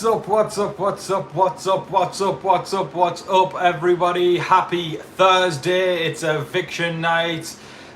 What's up, everybody? Happy Thursday. It's eviction night,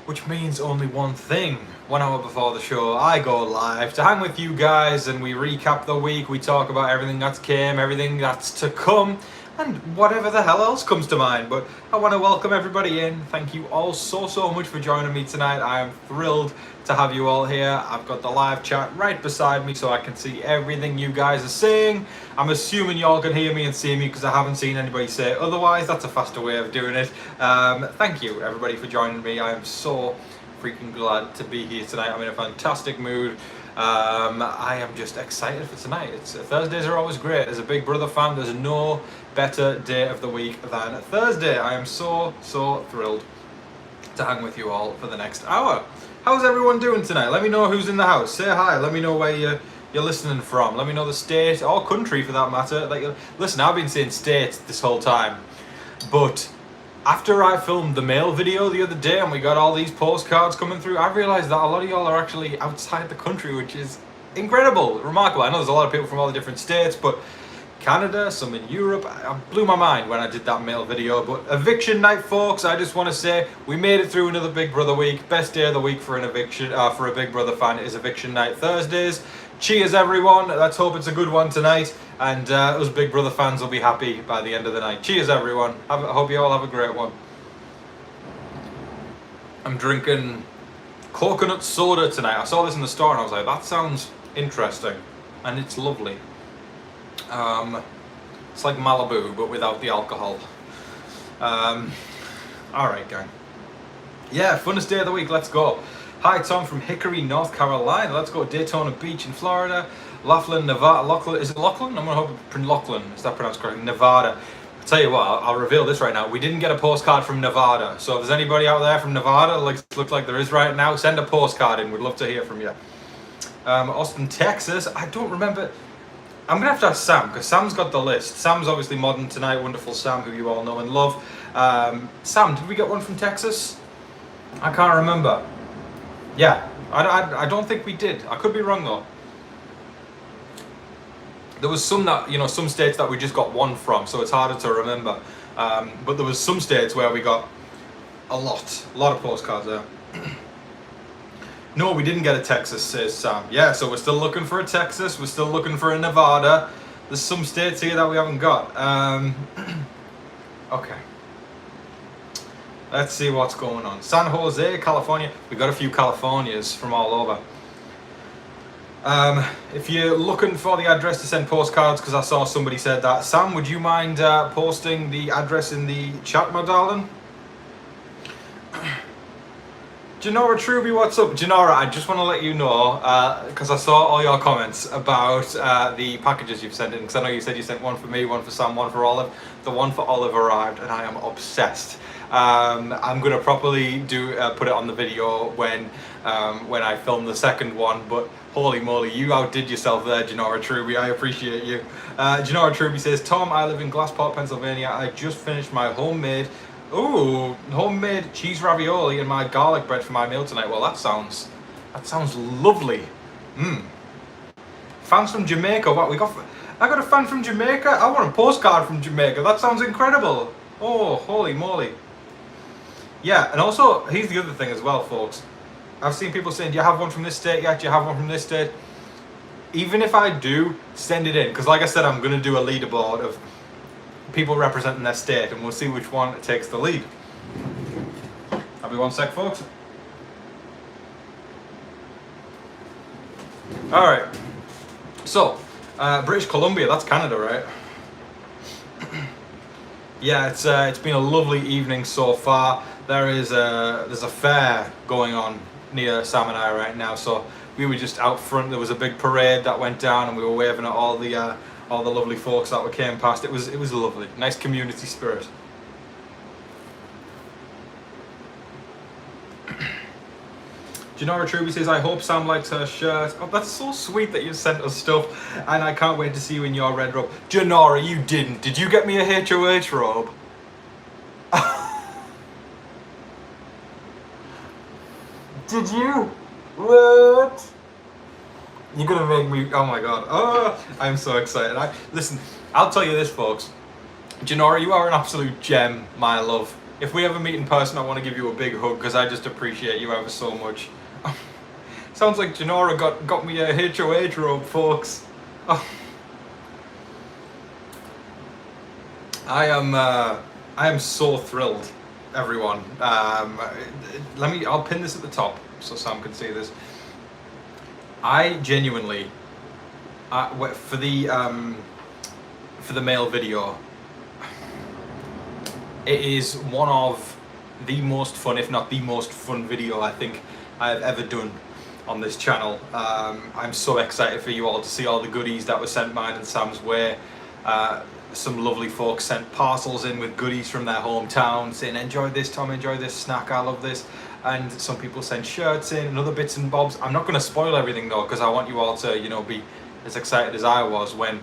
which means only one thing. 1 hour before the show, I go live to hang with you guys and we recap the week. We talk about everything that's came, everything that's to come, and whatever the hell else comes to mind. But I want to welcome everybody in. Thank you all so much for joining me tonight. I am thrilled to have you all here. I've got the live chat right beside me so I can see everything you guys are saying. I'm assuming y'all can hear me and see me because I haven't seen anybody say otherwise. That's a faster way of doing it. Thank you everybody for joining me. I am so freaking glad to be here tonight. I'm in a fantastic mood. I am just excited for tonight. Thursdays are always great. As a Big Brother fan, there's no better day of the week than Thursday. I am so thrilled to hang with you all for the next hour. How's everyone doing tonight? Let me know who's in the house. Say hi. Let me know where you're listening from. Let me know the state or country for that matter. Listen, I've been saying state this whole time, but after I filmed the mail video the other day and we got all these postcards coming through, I realized that a lot of y'all are actually outside the country, which is incredible, remarkable. I know there's a lot of people from all the different states, but Canada, some in Europe. It blew my mind when I did that mail video. But eviction night, folks, I just want to say we made it through another Big Brother week. Best day of the week for an eviction, for a Big Brother fan is eviction night Thursdays. Cheers, everyone. Let's hope it's a good one tonight, and us Big Brother fans will be happy by the end of the night. Cheers, everyone. I hope you all have a great one. I'm drinking coconut soda tonight. I saw this in the store and I was like, that sounds interesting, and it's lovely. It's like Malibu, but without the alcohol. Alright, gang. Yeah, funnest day of the week, let's go. Hi, Tom from Hickory, North Carolina. Let's go Daytona Beach in Florida. Laughlin, Nevada. Laughlin, is it Laughlin? I'm going to hope it's Laughlin. Is that pronounced correctly? Nevada. I'll tell you what, I'll reveal this right now. We didn't get a postcard from Nevada. So if there's anybody out there from Nevada, looks like there is right now, send a postcard in. We'd love to hear from you. Austin, Texas. I don't remember. I'm going to have to ask Sam, because Sam's got the list. Sam's obviously modern tonight, wonderful Sam, who you all know and love. Sam, did we get one from Texas? I can't remember. Yeah, I don't think we did. I could be wrong though. There was some that, some states that we just got one from, so it's harder to remember. But there was some states where we got a lot of postcards there. No, we didn't get a Texas, says Sam. Yeah, so we're still looking for a Texas. We're still looking for a Nevada. There's some states here that we haven't got. Okay. Let's see what's going on. San Jose, California. We got a few Californias from all over. If you're looking for the address to send postcards, because I saw somebody said that. Sam, would you mind posting the address in the chat, my darling? Janora Truby, what's up? Janora, I just want to let you know, because I saw all your comments about the packages you've sent in, because I know you said you sent one for me, one for Sam, one for Olive. The one for Olive arrived, and I am obsessed. I'm going to properly put it on the video when I film the second one, but holy moly, you outdid yourself there, Janora Truby. I appreciate you. Janora Truby says, Tom, I live in Glassport, Pennsylvania. I just finished my homemade cheese ravioli and my garlic bread for my meal tonight. Well, that sounds lovely. Fans from Jamaica. What I got a fan from Jamaica. I want a postcard from Jamaica. That sounds incredible. Oh, holy moly. Yeah, and also here's the other thing as well, folks. I've seen people saying, do you have one from this state yet? Do you have one from this state? Even if I do, send it in, because like I said, I'm going to do a leaderboard of people representing their state, and we'll see which one takes the lead. I'll be 1 sec, folks. All right. So, British Columbia, that's Canada, right? Yeah, it's been a lovely evening so far. There's a fair going on near Sam and I right now, so we were just out front. There was a big parade that went down, and we were waving at all the lovely folks that came past. It was lovely, nice community spirit. Janora Truby says, I hope Sam likes her shirt. Oh, that's so sweet that you sent us stuff, and I can't wait to see you in your red robe. Janora, you didn't. Did you get me a HOH robe? Did you? What? You're gonna make me, oh my god, oh, I'm so excited. Listen, I'll tell you this, folks. Janora, you are an absolute gem, my love. If we ever meet in person, I want to give you a big hug because I just appreciate you ever so much. Sounds like Janora got me a HOH robe, folks. Oh. I am so thrilled, everyone. I'll pin this at the top so Sam can see this. I genuinely, for the male video, it is one of the most fun, if not the most fun video I think I've ever done on this channel. I'm so excited for you all to see all the goodies that were sent mine and Sam's way. Some lovely folks sent parcels in with goodies from their hometown saying, enjoy this, Tom, enjoy this snack, I love this. And some people sent shirts in and other bits and bobs. I'm not going to spoil everything though, because I want you all to, you know, be as excited as I was when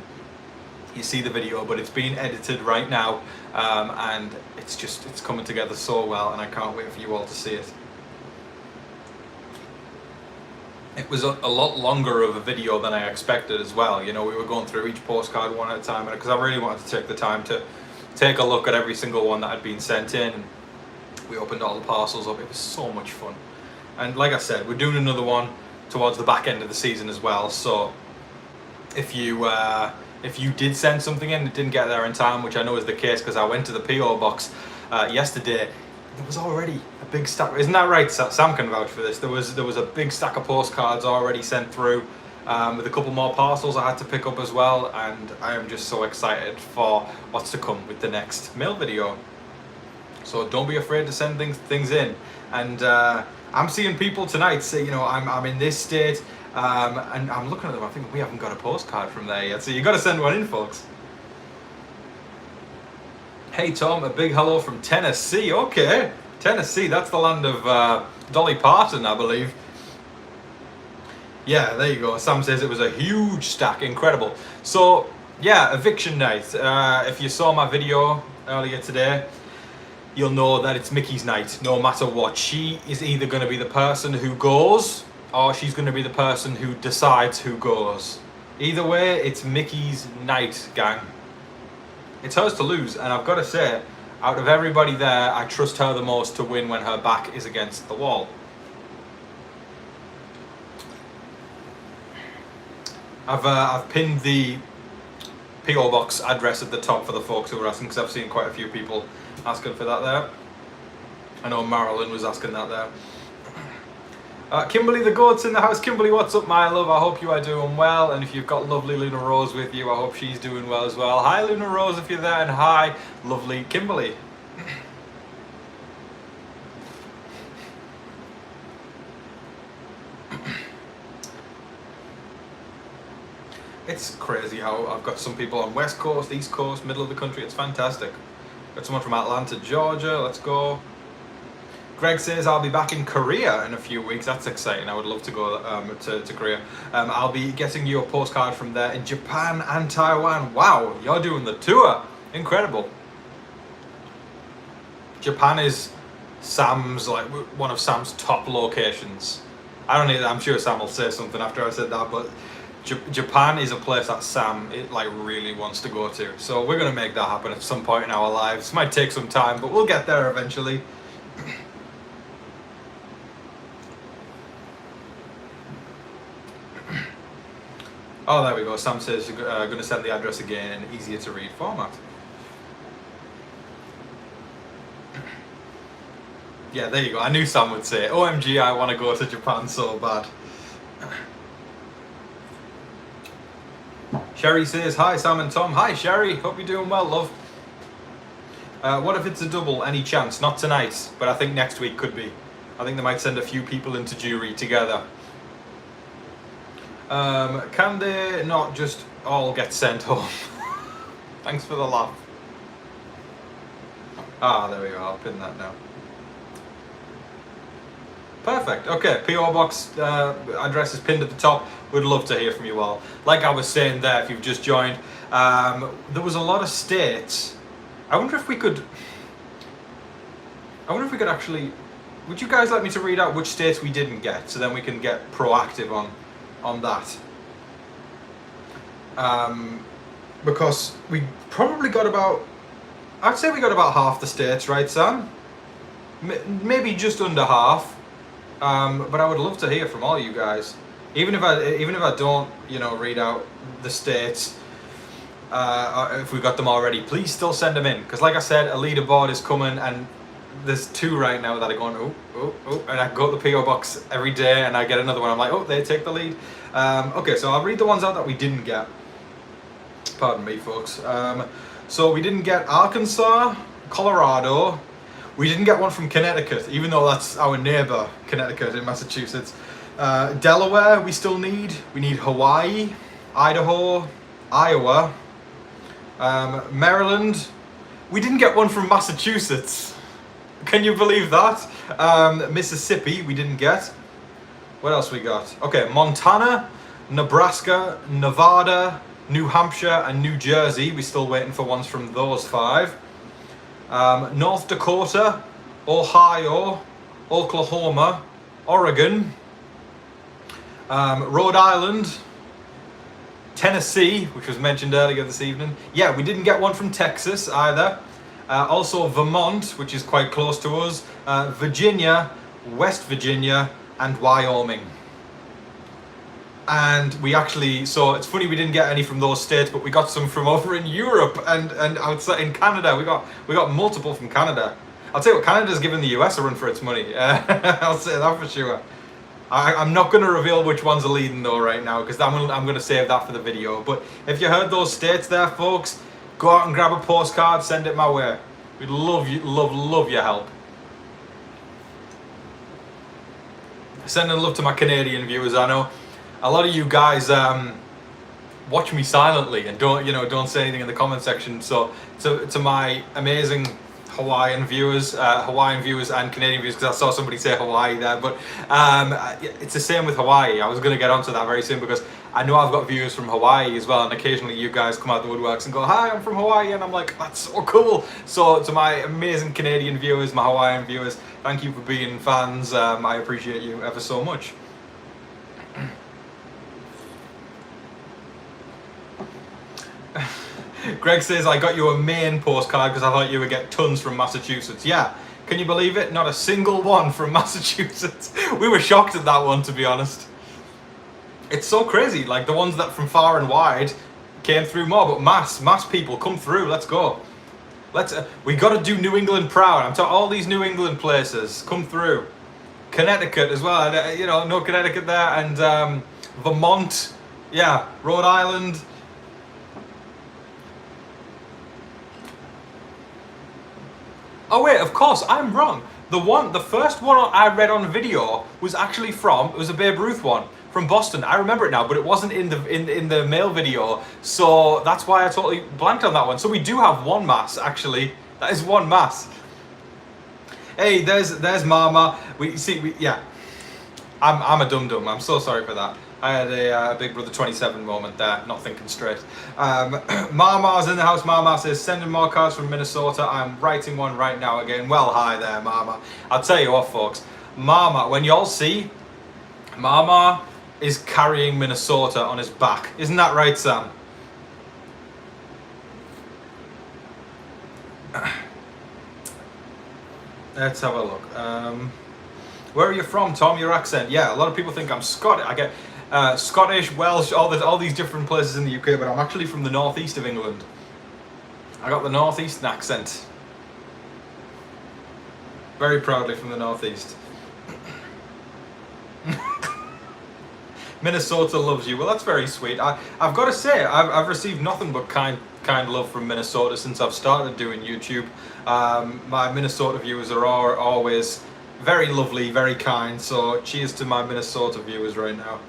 you see the video, but it's being edited right now, and it's coming together so well, and I can't wait for you all to see it. It was a lot longer of a video than I expected as well. You know, we were going through each postcard one at a time, because I really wanted to take the time to take a look at every single one that had been sent in. And we opened all the parcels up. It was so much fun. And like I said, we're doing another one towards the back end of the season as well. So if you did send something in that didn't get there in time, which I know is the case because I went to the PO box yesterday, there was already a big stack. Isn't that right? Sam can vouch for this. There was a big stack of postcards already sent through, with a couple more parcels I had to pick up as well, and I am just so excited for what's to come with the next mail video. So don't be afraid to send things in. And I'm seeing people tonight say, you know, I'm in this state, and I'm looking at them. I think we haven't got a postcard from there yet, so you got to send one in, folks. Hey Tom, a big hello from Tennessee. Okay, Tennessee, that's the land of Dolly Parton, I believe. Yeah, there you go. Sam says it was a huge stack, incredible. So yeah, eviction night. If you saw my video earlier today, you'll know that it's Mickey's night, no matter what. She is either going to be the person who goes, or she's going to be the person who decides who goes. Either way, it's Mickey's night, gang. It's hers to lose, and I've got to say, out of everybody there, I trust her the most to win when her back is against the wall. I've pinned the PO box address at the top for the folks who are asking, because I've seen quite a few people asking for that there. I know Marilyn was asking that there. Kimberly the Goat's in the house. Kimberly, what's up, my love? I hope you are doing well, and if you've got lovely Luna Rose with you, I hope she's doing well as well. Hi Luna Rose if you're there, and hi lovely Kimberly. It's crazy how I've got some people on West Coast, East Coast, middle of the country. It's fantastic. Got someone from Atlanta, Georgia. Let's go. Greg says I'll be back in Korea in a few weeks. That's exciting. I would love to go to Korea. I'll be getting you a postcard from there in Japan and Taiwan. Wow, you're doing the tour. Incredible. Japan is Sam's, like, one of Sam's top locations. I don't know, I'm sure Sam will say something after I said that, but Japan is a place that Sam really wants to go to. So we're gonna make that happen at some point in our lives. Might take some time, but we'll get there eventually. Oh, there we go. Sam says you're going to send the address again in easier to read format. Yeah, there you go. I knew Sam would say, OMG, I want to go to Japan so bad. Sherry says, hi Sam and Tom. Hi Sherry, hope you're doing well, love. What if it's a double? Any chance? Not tonight, but I think next week could be. I think they might send a few people into jury together. Can they not just all get sent home? Thanks for the laugh. Ah, there we go. I'll pin that now. Perfect. Okay, PO box address is pinned at the top. We'd love to hear from you all. Like I was saying there, if you've just joined, there was a lot of states. I wonder if we could actually. Would you guys like me to read out which states we didn't get, so then we can get proactive on that? because we probably got about, I'd say we got about half the states, right, Sam? Maybe just under half. But I would love to hear from all you guys. Even if I don't, read out the states, if we got them already, please still send them in. Because like I said, a leaderboard is coming, and there's 2 right now that are going, oh, and I go to the PO box every day, and I get another one. I'm like, oh, they take the lead. Okay, so I'll read the ones out that we didn't get. Pardon me, folks. So we didn't get Arkansas, Colorado. We didn't get one from Connecticut, even though that's our neighbor, Connecticut in Massachusetts. Delaware, we still need. We need Hawaii, Idaho, Iowa, Maryland. We didn't get one from Massachusetts. Can you believe that? Mississippi, we didn't get. What else we got? Okay, Montana, Nebraska, Nevada, New Hampshire, and New Jersey. We're still waiting for ones from those 5. North Dakota, Ohio, Oklahoma, Oregon, Rhode Island, Tennessee, which was mentioned earlier this evening. Yeah, we didn't get one from Texas either. Also Vermont, which is quite close to us, Virginia, West Virginia, and Wyoming. And we actually, so it's funny we didn't get any from those states, but we got some from over in Europe and outside in Canada. We got multiple from Canada. I'll tell you what, Canada's giving the US a run for its money. I'll say that for sure. I'm not going to reveal which ones are leading though right now, because I'm going to save that for the video. But if you heard those states there, folks, go out and grab a postcard, send it my way. We'd love your help. Sending love to my Canadian viewers. I know a lot of you guys watch me silently and don't say anything in the comment section. So to my amazing Hawaiian viewers and Canadian viewers, because I saw somebody say Hawaii there, but it's the same with Hawaii. I was going to get onto that very soon, because I know I've got viewers from Hawaii as well, and occasionally you guys come out the woodworks and go, hi, I'm from Hawaii, and I'm like, that's so cool. So to my amazing Canadian viewers, my Hawaiian viewers, thank you for being fans. I appreciate you ever so much. Greg says, I got you a Maine postcard because I thought you would get tons from Massachusetts. Yeah, can you believe it? Not a single one from Massachusetts. We were shocked at that one, to be honest. It's so crazy, like the ones that from far and wide came through more, but mass people come through. Let's go. We got to do New England proud. I'm talking all these New England places come through. Connecticut as well, no Connecticut there, and Vermont, yeah, Rhode Island. Oh wait, of course, I'm wrong. The first one I read on video was actually it was a Babe Ruth one from Boston. I remember it now, but it wasn't in the mail video, so that's why I totally blanked on that one. So we do have one mass, actually. That is one mass. Hey, there's Mama. Yeah. I'm a dum-dum. I'm so sorry for that. I had a Big Brother 27 moment there, not thinking straight. Mama's in the house. Mama says, sending more cards from Minnesota. I'm writing one right now again. Well, hi there, Mama. I'll tell you what, folks. Mama, when y'all see, Mama is carrying Minnesota on his back. Isn't that right, Sam? Let's have a look. Where are you from, Tom? Your accent? Yeah, a lot of people think I'm Scottish. I get Scottish, Welsh, all these different places in the UK, but I'm actually from the northeast of England. I got the northeastern accent. Very proudly from the northeast. Minnesota loves you. Well, that's very sweet. I've got to say, I've received nothing but kind love from Minnesota since I've started doing YouTube. My Minnesota viewers are always very lovely, very kind. So cheers to my Minnesota viewers right now.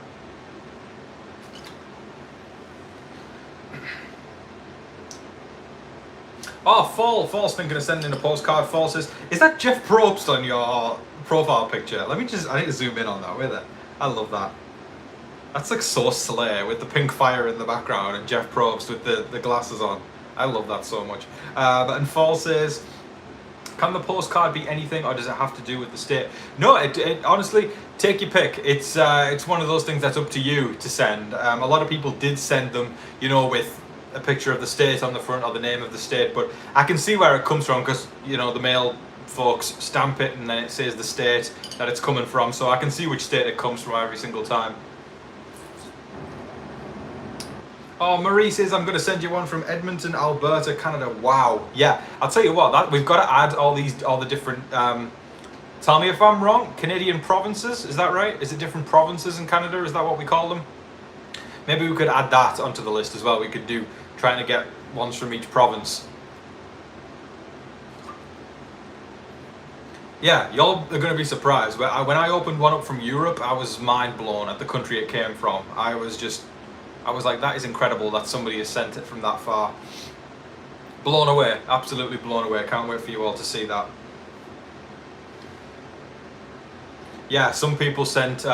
Oh, Fall's thinking of sending a postcard. Fall says, is that Jeff Probst on your profile picture? I need to zoom in on that with it. I love that. That's like so slay with the pink fire in the background and Jeff Probst with the glasses on. I love that so much. And Fall says, Can the postcard be anything, or does it have to do with the state? No, it honestly, take your pick. It's one of those things that's up to you to send. A lot of people did send them, you know, with a picture of the state on the front or the name of the state, but I can see where it comes from, because, you know, the mail folks stamp it and then it says the state that it's coming from, so I can see which state it comes from every single time. Oh, Marie says, I'm going to send you one from Edmonton, Alberta, Canada. Wow. Yeah, I'll tell you what, that we've got to add all the different, tell me if I'm wrong, Canadian provinces, is that right? Is it different provinces in Canada? Is that what we call them? Maybe we could add that onto the list as well. We could do, trying to get ones from each province. Yeah, y'all are going to be surprised. When I opened one up from Europe, I was mind blown at the country it came from. I was like, that is incredible that somebody has sent it from that far. Blown away, absolutely blown away. Can't wait for you all to see that. Yeah, some people sent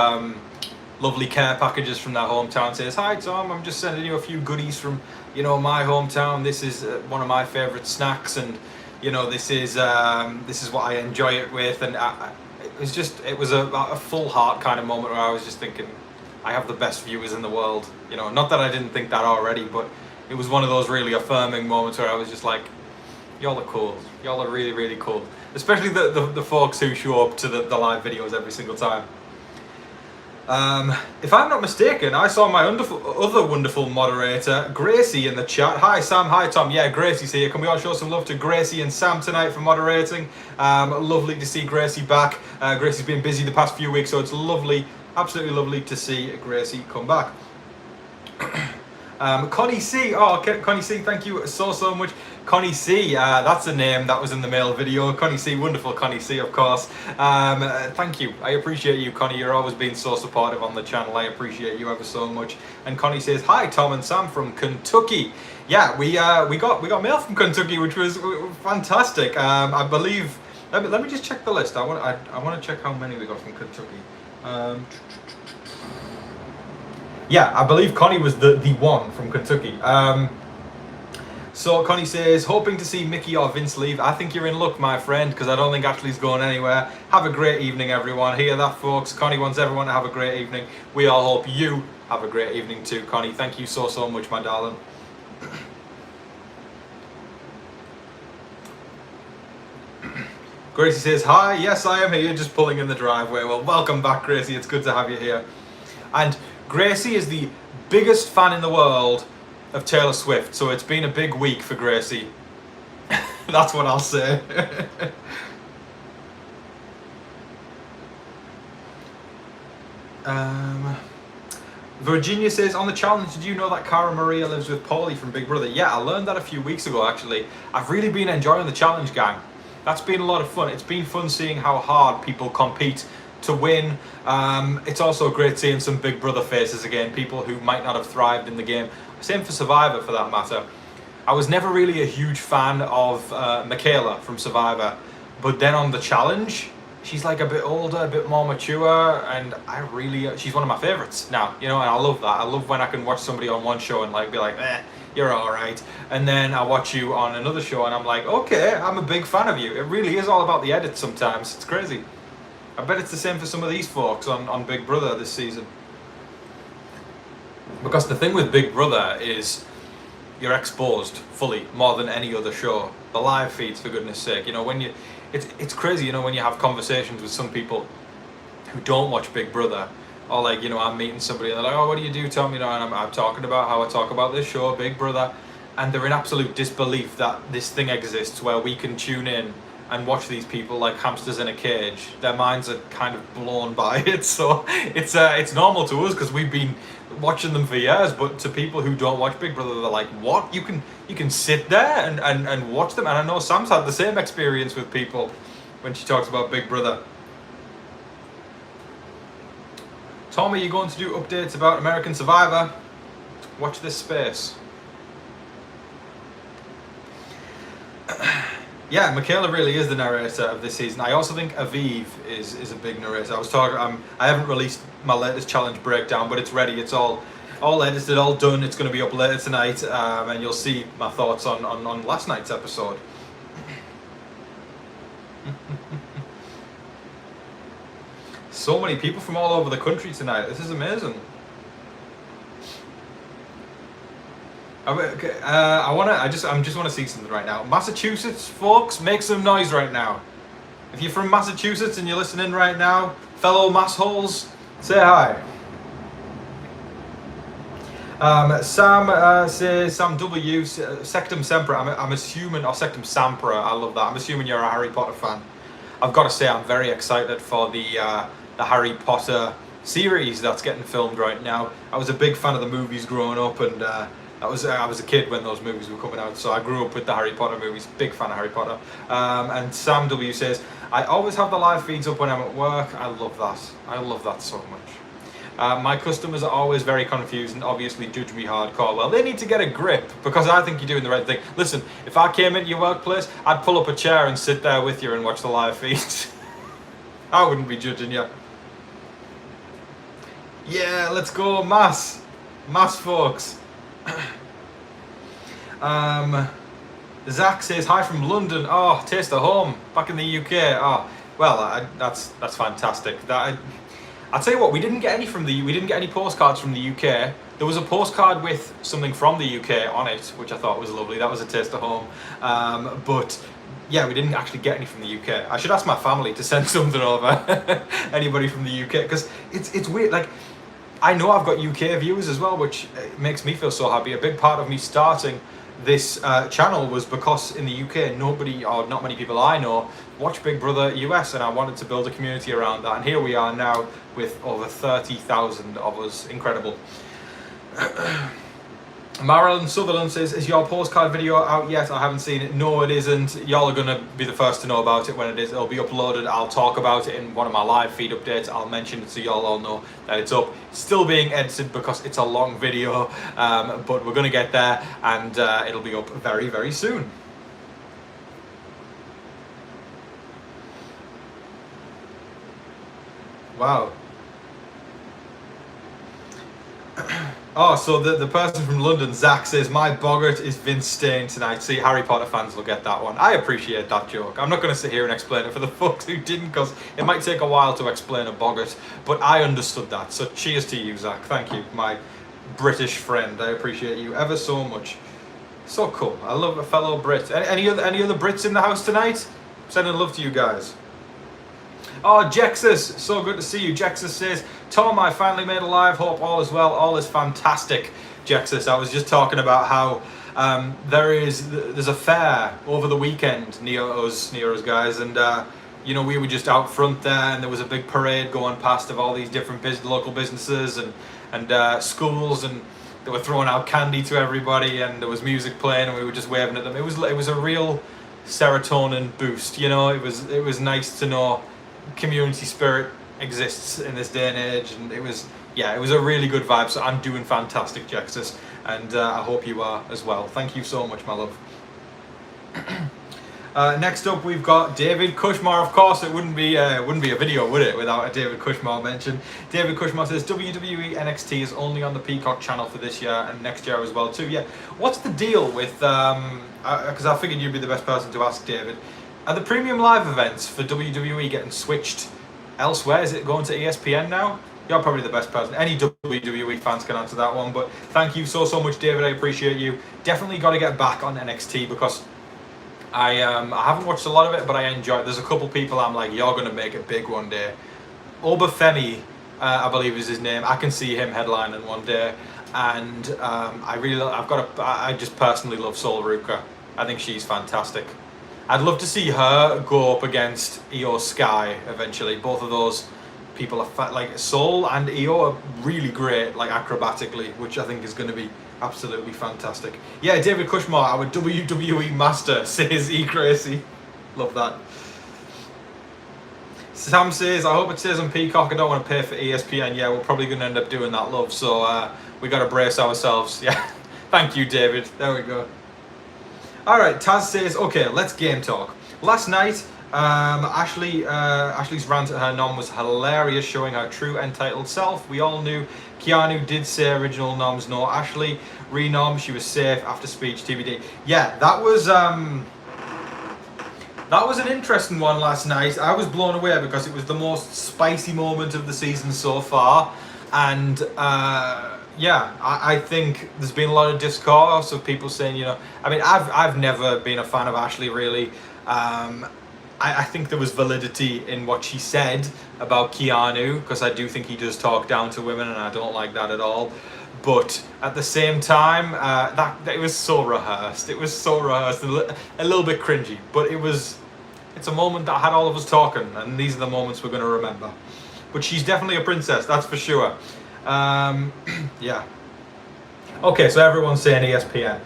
lovely care packages from their hometown. Says, hi Tom, I'm just sending you a few goodies from, you know, my hometown. This is one of my favorite snacks, and you know, this is what I enjoy it with. And it was a full heart kind of moment where I was just thinking, I have the best viewers in the world. You know, not that I didn't think that already, but it was one of those really affirming moments where I was just like, y'all are cool. Y'all are really, really cool. Especially the folks who show up to the live videos every single time. If I'm not mistaken, I saw my other wonderful moderator, Gracie, in the chat. Hi Sam, hi Tom. Yeah, Gracie's here. Can we all show some love to Gracie and Sam tonight for moderating? Lovely to see Gracie back. Gracie's been busy the past few weeks, so it's lovely, absolutely lovely to see Gracie come back. Connie C. Oh, Connie C, thank you so much. Connie C, that's the name that was in the mail video. Connie C, wonderful Connie C, of course. Thank you. I appreciate you, Connie. You're always being so supportive on the channel. I appreciate you ever so much. And Connie says, hi, Tom and Sam from Kentucky. Yeah, we got mail from Kentucky, which was fantastic. I believe. Let me just check the list. I want to check how many we got from Kentucky. Yeah, I believe Connie was the one from Kentucky. So Connie says, hoping to see Mickey or Vince leave. I think you're in luck, my friend, because I don't think Ashley's going anywhere. Have a great evening, everyone. Hear that, folks? Connie wants everyone to have a great evening. We all hope you have a great evening too, Connie. Thank you so much, my darling. Gracie says, hi, yes, I am here, just pulling in the driveway. Well, welcome back, Gracie. It's good to have you here. And Gracie is the biggest fan in the world of Taylor Swift, so it's been a big week for Gracie. That's what I'll say. Virginia says, on the challenge, did you know that Cara Maria lives with Paulie from Big Brother? Yeah, I learned that a few weeks ago, actually. I've really been enjoying the challenge, gang. That's been a lot of fun. It's been fun seeing how hard people compete to win. It's also great seeing some Big Brother faces again, people who might not have thrived in the game. Same for Survivor, for that matter. I was never really a huge fan of Michaela from Survivor, but then on the challenge, she's like a bit older, a bit more mature, and she's one of my favorites now, you know, and I love that. I love when I can watch somebody on one show and like be like, you're all right, and then I watch you on another show and I'm like, okay, I'm a big fan of you. It really is all about the edit sometimes. It's crazy. I bet it's the same for some of these folks on Big Brother this season. Because the thing with Big Brother is you're exposed fully more than any other show. The live feeds, for goodness sake. You know, it's crazy, you know, when you have conversations with some people who don't watch Big Brother, or like, you know, I'm meeting somebody and they're like, oh, what do you do, Tom? You know, and I'm talking about how I talk about this show, Big Brother, and they're in absolute disbelief that this thing exists where we can tune in and watch these people like hamsters in a cage. Their minds are kind of blown by it, so it's normal to us because we've been watching them for years, but to people who don't watch Big Brother, they're like, what? You can sit there and watch them? And I know Sam's had the same experience with people when she talks about Big Brother. Tom, are you going to do updates about American Survivor? Watch this space. Yeah, Michaela really is the narrator of this season. I also think Aviv is a big narrator. I haven't released my latest challenge breakdown, but it's ready. It's all edited, all done. It's going to be up later tonight, and you'll see my thoughts on last night's episode. so many people from all over the country tonight. This is amazing. I just want to see something right now. Massachusetts folks, make some noise right now. If you're from Massachusetts and you're listening right now, fellow massholes, say hi. Sam says, Sam W, Sectum Sempra, I'm assuming, or Sectum Sampra, I love that. I'm assuming you're a Harry Potter fan. I've got to say, I'm very excited for the Harry Potter series that's getting filmed right now. I was a big fan of the movies growing up, and I was a kid when those movies were coming out, so I grew up with the Harry Potter movies. Big fan of Harry Potter. And Sam W says, I always have the live feeds up when I'm at work. I love that. I love that so much. My customers are always very confused and obviously judge me hardcore. Well, they need to get a grip, because I think you're doing the right thing. Listen, if I came into your workplace, I'd pull up a chair and sit there with you and watch the live feeds. I wouldn't be judging you. Yeah, let's go, mass folks. Zach says, hi from London. Oh, taste of home, back in the UK. Oh, well, that's fantastic. I'll tell you what, we didn't get any postcards from the UK. There was a postcard with something from the UK on it, which I thought was lovely. That was a taste of home. But yeah, we didn't actually get any from the UK. I should ask my family to send something over. Anybody from the UK, because it's weird. Like, I know I've got UK viewers as well, which makes me feel so happy. A big part of me starting this channel was because in the UK, nobody, or not many people I know, watch Big Brother US, and I wanted to build a community around that. And here we are now with over 30,000 of us. Incredible. Marilyn Sutherland says, is your postcard video out yet? I haven't seen it. No, it isn't. Y'all are going to be the first to know about it when it is. It'll be uploaded. I'll talk about it in one of my live feed updates. I'll mention it so y'all all know that it's up. It's still being edited because it's a long video, but we're going to get there, and it'll be up very, very soon. Wow. Oh, so the person from London, Zach, says, my boggart is Vince Stane tonight. See, Harry Potter fans will get that one. I appreciate that joke. I'm not going to sit here and explain it for the folks who didn't, because it might take a while to explain a boggart, but I understood that. So cheers to you, Zach. Thank you, my British friend. I appreciate you ever so much. So cool. I love a fellow Brit. Any other Brits in the house tonight? Sending love to you guys. Oh, Jexus, so good to see you. Jexus says, Tom, I finally made a live. Hope all is well. All is fantastic, Jexus. I was just talking about how there's a fair over the weekend near us guys, and you know, we were just out front there, and there was a big parade going past of all these different local businesses and schools, and they were throwing out candy to everybody, and there was music playing, and we were just waving at them. It was a real serotonin boost. You know, it was nice to know community spirit exists in this day and age, and it was a really good vibe. So I'm doing fantastic, Jexus, and I hope you are as well. Thank you so much, my love. Next up, we've got David Kushmar. Of course, it wouldn't be a video, would it, without a David Kushmar mention. David Kushmar says, WWE NXT is only on the Peacock channel for this year and next year as well too. Yeah, what's the deal with? Because I figured you'd be the best person to ask, David. Are the premium live events for WWE getting switched elsewhere? Is it going to ESPN now? You're probably the best person. Any WWE fans can answer that one, but thank you so much, David. I appreciate you. Definitely got to get back on NXT, because I haven't watched a lot of it, but I enjoy it. There's a couple people I'm like, you're going to make it big one day. Obafemi, I believe is his name. I can see him headlining one day, and I just personally love Sol Ruka. I think she's fantastic. I'd love to see her go up against Io Sky eventually. Both of those people are like Sol and Io are really great, like acrobatically, which I think is going to be absolutely fantastic. Yeah, David Kushmar, our WWE master, says E Crazy. Love that. Sam says, I hope it says on Peacock. I don't want to pay for ESPN. Yeah, we're probably going to end up doing that, love. So we got to brace ourselves. Yeah. Thank you, David. There we go. All right, Taz says, okay, let's game talk. Last night, Ashley's rant at her nom was hilarious, showing her true entitled self. We all knew Keanu did say original noms, no Ashley. Renom, she was safe after speech, TBD. Yeah, that was That was an interesting one last night. I was blown away because it was the most spicy moment of the season so far. And I think there's been a lot of discourse of people saying, you know, I mean, I've never been a fan of Ashley really. I think there was validity in what she said about Keanu, because I do think he does talk down to women, and I don't like that at all. But at the same time, that it was so rehearsed. It was so rehearsed, a little bit cringy. But it's a moment that had all of us talking, and these are the moments we're going to remember. But she's definitely a princess, that's for sure. Yeah. Okay, so everyone's saying ESPN.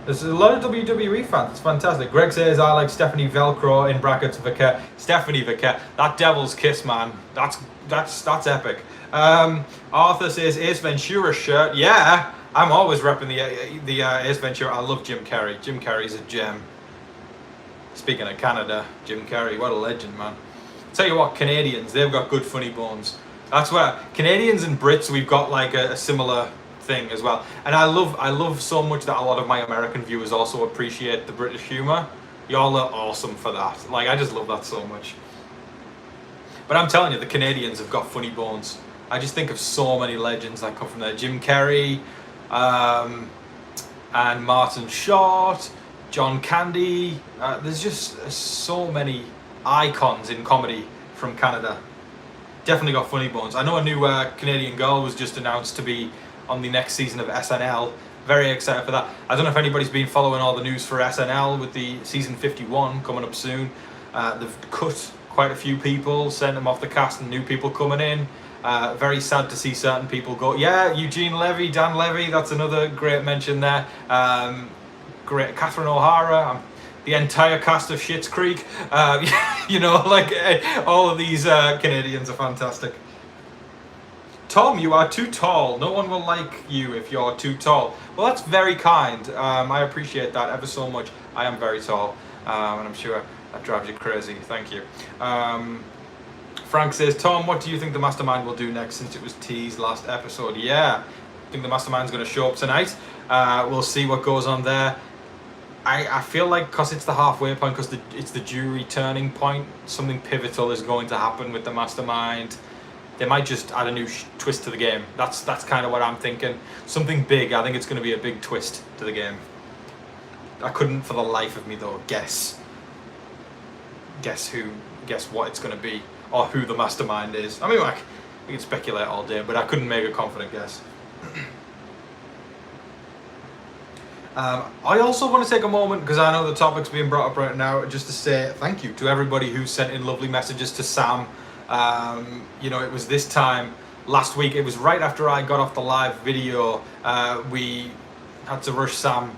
There's a lot of WWE fans. It's fantastic. Greg says, I like Stephanie Velcro in brackets Vicker. Stephanie Vicker. That devil's kiss, man. That's epic. Arthur says, Ace Ventura shirt. Yeah, I'm always repping the Ace Ventura. I love Jim Carrey. Jim Carrey's a gem. Speaking of Canada, Jim Carrey, what a legend, man. Tell you what, Canadians, they've got good funny bones. That's where Canadians and Brits, we've got like a similar thing as well. And I love so much that a lot of my American viewers also appreciate the British humor. Y'all are awesome for that. Like, I just love that so much. But I'm telling you, the Canadians have got funny bones. I just think of so many legends that come from there. Jim Carrey, and Martin Short, John Candy. There's just so many icons in comedy from Canada. Definitely got funny bones. I know a new Canadian girl was just announced to be on the next season of SNL. Very excited for that. I don't know if anybody's been following all the news for SNL with the season 51 coming up soon. They've cut quite a few people, sent them off the cast, and new people coming in. Very sad to see certain people go. Yeah, Eugene Levy, Dan Levy, that's another great mention there. Great, Catherine O'Hara, the entire cast of Schitt's Creek. You know, like all of these Canadians are fantastic. Tom, you are too tall. No one will like you if you're too tall. Well, that's very kind. I appreciate that ever so much. I am very tall, and I'm sure that drives you crazy. Thank you. Frank says, Tom, what do you think the Mastermind will do next, since it was teased last episode? Yeah, I think the Mastermind's going to show up tonight. We'll see what goes on there. I feel like, because it's the halfway point, because it's the jury turning point, something pivotal is going to happen with the Mastermind. They might just add a new twist to the game. That's kind of what I'm thinking. Something big. I think it's going to be a big twist to the game. I couldn't, for the life of me, though, guess what it's going to be, or who the Mastermind is. I mean, like, we can speculate all day, but I couldn't make a confident guess. I also want to take a moment, because I know the topic's being brought up right now, just to say thank you to everybody who sent in lovely messages to Sam. You know, it was this time last week. It was right after I got off the live video. We had to rush Sam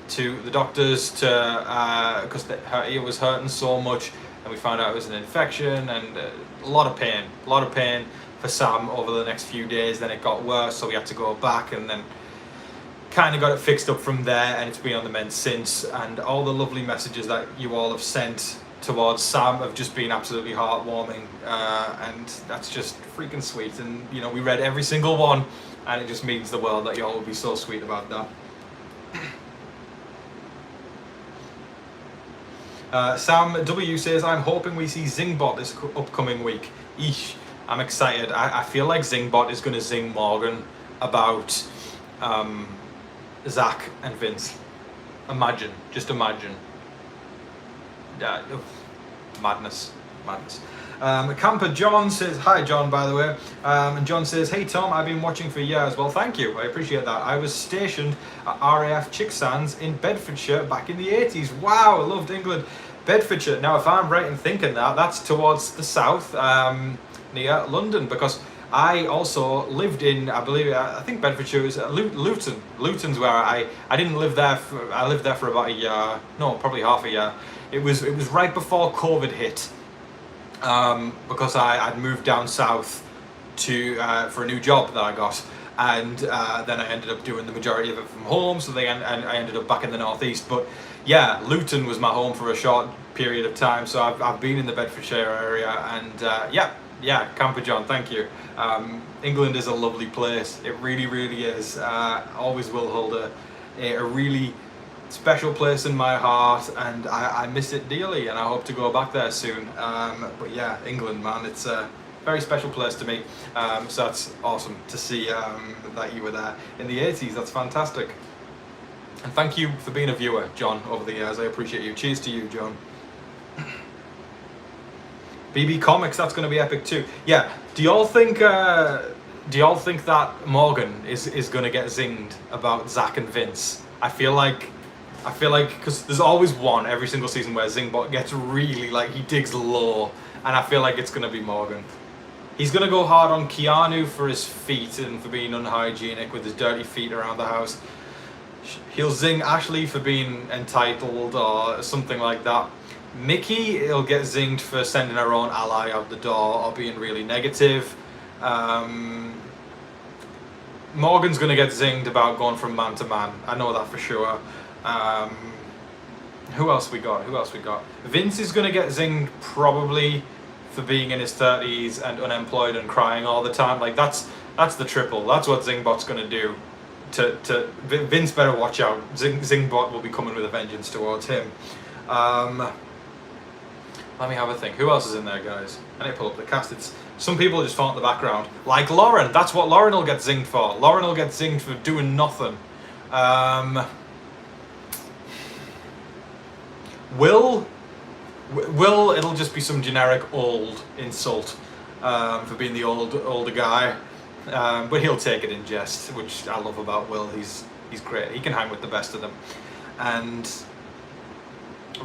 to the doctors because her ear was hurting so much, and we found out it was an infection, and a lot of pain for Sam over the next few days. Then it got worse, so we had to go back, and then kind of got it fixed up from there, and it's been on the mend since. And all the lovely messages that you all have sent towards Sam have just been absolutely heartwarming, and that's just freaking sweet. And you know, we read every single one, and it just means the world that y'all will be so sweet about that. Sam W says, I'm hoping we see Zingbot this upcoming week. Eesh, I'm excited. I feel like Zingbot is going to zing Morgan about Zach and Vince. Imagine, just imagine. Madness. Camper John says, hi John, by the way, and John says, hey Tom, I've been watching for years. Well, thank you, I appreciate that. I was stationed at RAF Chicksands in Bedfordshire back in the 80s. Wow, I loved England. Bedfordshire, now if I'm right in thinking that, that's towards the south, near London, because I also lived in, I think Bedfordshire is Luton. Luton's where I didn't live there, I lived there for about a year, no, probably half a year. It was right before COVID hit, because I'd moved down south for a new job that I got, and then I ended up doing the majority of it from home, so I ended up back in the northeast. But yeah, Luton was my home for a short period of time, so I've been in the Bedfordshire area, and yeah, Camper John, thank you. England is a lovely place. It really, really is. Always will hold a really special place in my heart, and I miss it dearly, and I hope to go back there soon. But yeah, England, man, it's a very special place to me. So that's awesome to see that you were there in the 80s. That's fantastic. And thank you for being a viewer, John, over the years. I appreciate you. Cheers to you, John. BB Comics, that's going to be epic too. Yeah. Do y'all think that Morgan is going to get zinged about Zach and Vince? I feel like because there's always one every single season where Zingbot gets really, like, he digs low, and I feel like it's going to be Morgan. He's going to go hard on Keanu for his feet and for being unhygienic with his dirty feet around the house. He'll zing Ashley for being entitled or something like that. Mickey, he'll get zinged for sending her own ally out the door or being really negative. Morgan's going to get zinged about going from man to man. I know that for sure. Who else we got? Vince is going to get zinged probably for being in his 30s and unemployed and crying all the time. Like, that's the triple. That's what Zingbot's going to do. Vince better watch out. Zingbot will be coming with a vengeance towards him. Let me have a think. Who else is in there, guys? I need to pull up the cast. It's some people just fall in the background. Like Lauren. That's what Lauren will get zinged for. Lauren will get zinged for doing nothing. Will, it'll just be some generic old insult for being the older guy. But he'll take it in jest, which I love about Will. He's great. He can hang with the best of them. And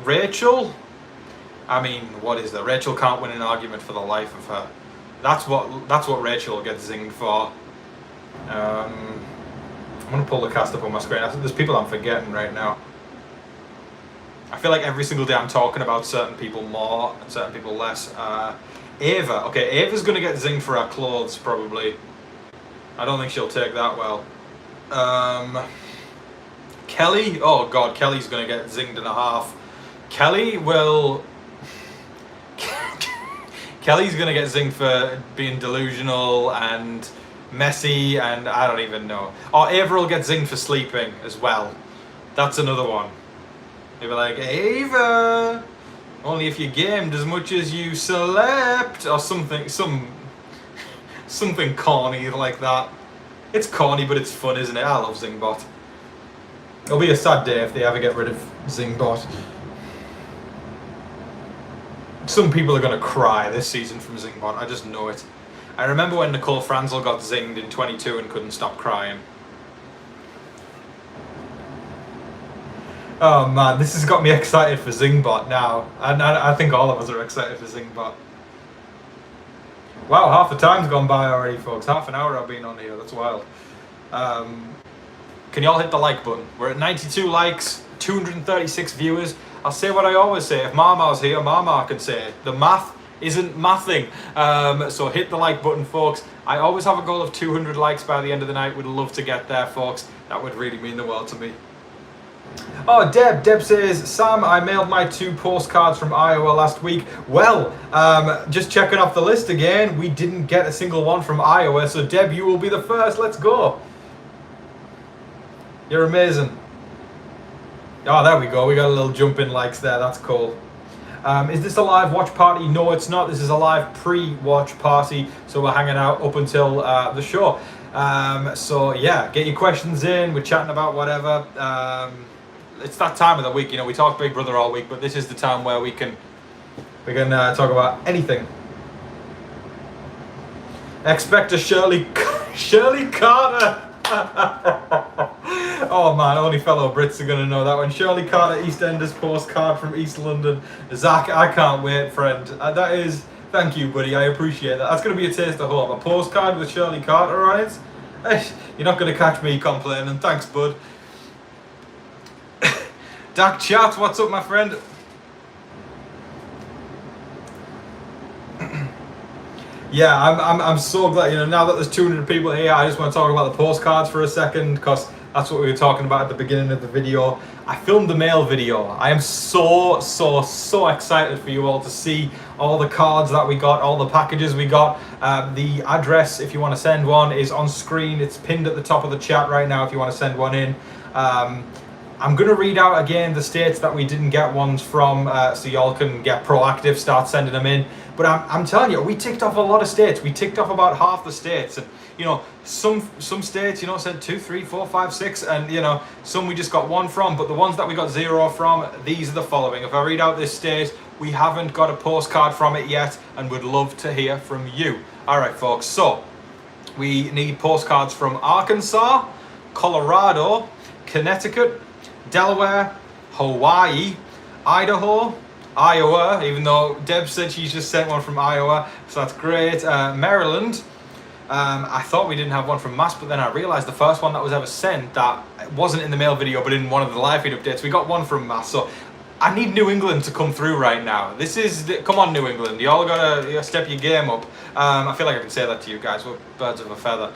Rachel, I mean, what is that? Rachel can't win an argument for the life of her. That's what Rachel gets zinged for. I'm gonna pull the cast up on my screen. There's people I'm forgetting right now. I feel like every single day I'm talking about certain people more and certain people less. Ava. Okay, Ava's gonna get zinged for her clothes probably. I don't think she'll take that well. Kelly. Oh God, Kelly's gonna get zinged and a half. Kelly's gonna get zinged for being delusional and messy, and I don't even know. Or Ava will get zinged for sleeping as well. That's another one. They'll be like, Ava, only if you gamed as much as you slept, or something corny like that. It's corny, but it's fun, isn't it? I love Zingbot. It'll be a sad day if they ever get rid of Zingbot. Some people are going to cry this season from Zingbot. I just know it. I remember when Nicole Franzel got zinged in 22 and couldn't stop crying. Oh man, this has got me excited for Zingbot now. And I think all of us are excited for Zingbot. Wow, half the time's gone by already, folks. Half an hour I've been on here. That's wild. Can y'all hit the like button? We're at 92 likes, 236 viewers. I'll say what I always say. If Marmar's here, Marmar can say it. The math isn't mathing. So hit the like button, folks. I always have a goal of 200 likes by the end of the night. Would love to get there, folks. That would really mean the world to me. Oh, Deb says, Sam, I mailed my 2 postcards from Iowa last week. Well, just checking off the list again, we didn't get a single one from Iowa, so Deb, you will be the first. Let's go. You're amazing. Oh, there we go. We got a little jump in likes there. That's cool. Is this a live watch party? No, it's not. This is a live pre-watch party, so we're hanging out up until the show. So yeah, get your questions in. We're chatting about whatever. It's that time of the week, you know. We talk Big Brother all week, but this is the time where we can talk about anything. Expect a Shirley Carter. Oh man, only fellow Brits are gonna know that one. Shirley Carter, EastEnders postcard from East London. Zach, I can't wait, friend. That is, thank you, buddy. I appreciate that. That's gonna be a taste of home. A postcard with Shirley Carter on it. You're not gonna catch me complaining. Thanks, bud. Dak Chat, what's up, my friend? Yeah, I'm so glad, you know, now that there's 200 people here, I just want to talk about the postcards for a second, because that's what we were talking about at the beginning of the video. I filmed the mail video. I am so excited for you all to see all the cards that we got, all the packages we got. The address, if you want to send one, is on screen. It's pinned at the top of the chat right now if you want to send one in. I'm going to read out again the states that we didn't get ones from, so y'all can get proactive, start sending them in. But I'm telling you, we ticked off a lot of states. We ticked off about half the states. And, you know, some states, you know, said 2, 3, 4, 5, 6. And, you know, some we just got 1 from. But the ones that we got 0 from, these are the following. If I read out this state, we haven't got a postcard from it yet. And would love to hear from you. All right, folks. So we need postcards from Arkansas, Colorado, Connecticut, Delaware, Hawaii, Idaho, Iowa, even though Deb said she's just sent one from Iowa, so that's great. Maryland. I thought we didn't have one from Mass, but then I realized the first one that was ever sent that wasn't in the mail video but in one of the live feed updates, we got one from Mass. So I need New England to come through right now. Come on, New England, y'all gotta step your game up. I feel like I can say that to you guys, we're birds of a feather.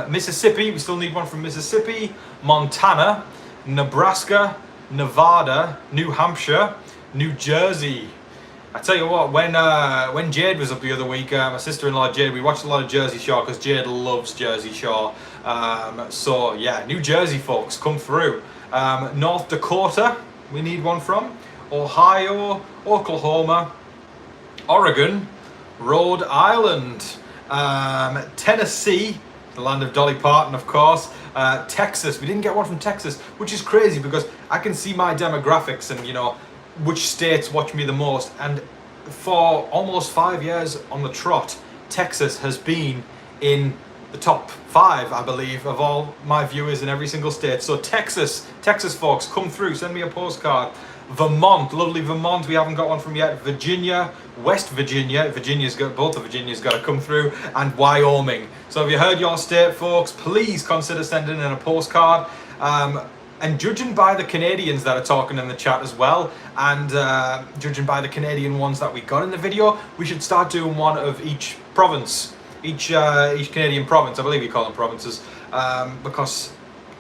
Mississippi, we still need one from Mississippi. Montana, Nebraska, Nevada, New Hampshire, New Jersey. I tell you what, when Jade was up the other week, my sister-in-law Jade, we watched a lot of Jersey Shore because Jade loves Jersey Shore. So yeah, New Jersey folks, come through. North Dakota, we need one from. Ohio, Oklahoma, Oregon, Rhode Island, Tennessee, the land of Dolly Parton, of course. Texas, we didn't get one from Texas, which is crazy because I can see my demographics and, you know, which states watch me the most, and for almost 5 years on the trot, Texas has been in the top 5, I believe, of all my viewers in every single state. So Texas folks, come through, send me a postcard. Vermont, lovely Vermont, we haven't got one from yet. Virginia, West Virginia, both of Virginia's got to come through, and Wyoming. So have you heard your state, folks? Please consider sending in a postcard. And judging by the Canadians that are talking in the chat as well, and judging by the Canadian ones that we got in the video, we should start doing one of each province, each Canadian province. I believe you call them provinces, because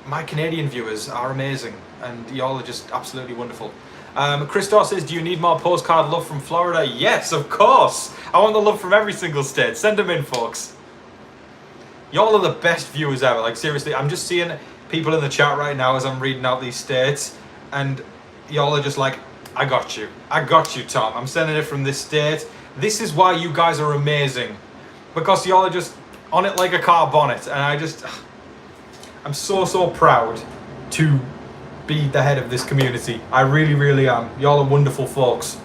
my Canadian viewers are amazing, and y'all are just absolutely wonderful. Christos says, do you need more postcard love from Florida? Yes, of course. I want the love from every single state. Send them in, folks. Y'all are the best viewers ever. Like, seriously, I'm just seeing people in the chat right now as I'm reading out these states, and y'all are just like, I got you, Tom. I'm sending it from this state. This is why you guys are amazing, because y'all are just on it like a car bonnet, and I'm so proud to be the head of this community. I really am. Y'all are wonderful folks.